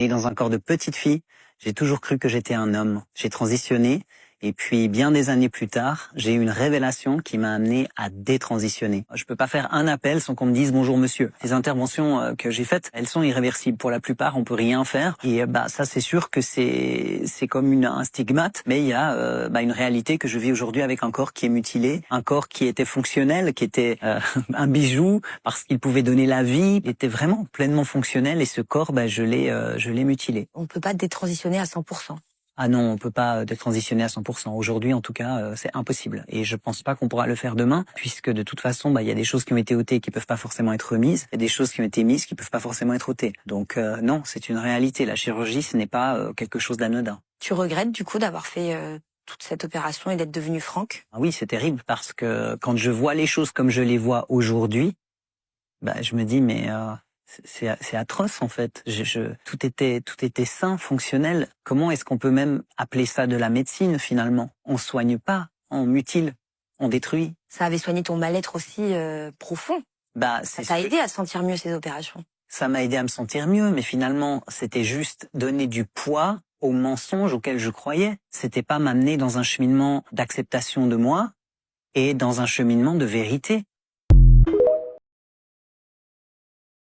Et dans un corps de petite fille, j'ai toujours cru que j'étais un homme. J'ai transitionné et puis bien des années plus tard, j'ai eu une révélation qui m'a amené à détransitionner. Je peux pas faire un appel sans qu'on me dise bonjour monsieur. Les interventions que j'ai faites, elles sont irréversibles. Pour la plupart, on peut rien faire. Et ça c'est sûr que c'est comme un stigmate, mais il y a une réalité que je vis aujourd'hui avec un corps qui est mutilé, un corps qui était fonctionnel, qui était un bijou parce qu'il pouvait donner la vie, il était vraiment pleinement fonctionnel et ce corps, je l'ai mutilé. On peut pas détransitionner à 100%. Ah non, on peut pas détransitionner à 100%. Aujourd'hui, en tout cas, c'est impossible. Et je pense pas qu'on pourra le faire demain, puisque de toute façon, il y a des choses qui ont été ôtées qui peuvent pas forcément être remises, et des choses qui ont été mises qui peuvent pas forcément être ôtées. Donc non, c'est une réalité. La chirurgie, ce n'est pas quelque chose d'anodin. Tu regrettes du coup d'avoir fait toute cette opération et d'être devenu Franck? Ah oui, c'est terrible parce que quand je vois les choses comme je les vois aujourd'hui, je me dis mais c'est atroce en fait. Tout était sain, fonctionnel. Comment est-ce qu'on peut même appeler ça de la médecine finalement? On soigne pas, on mutile, on détruit. Ça avait soigné ton mal-être aussi profond. Ça t'a aidé à sentir mieux ces opérations. Ça m'a aidé à me sentir mieux, mais finalement c'était juste donner du poids aux mensonges auxquels je croyais. C'était pas m'amener dans un cheminement d'acceptation de moi et dans un cheminement de vérité.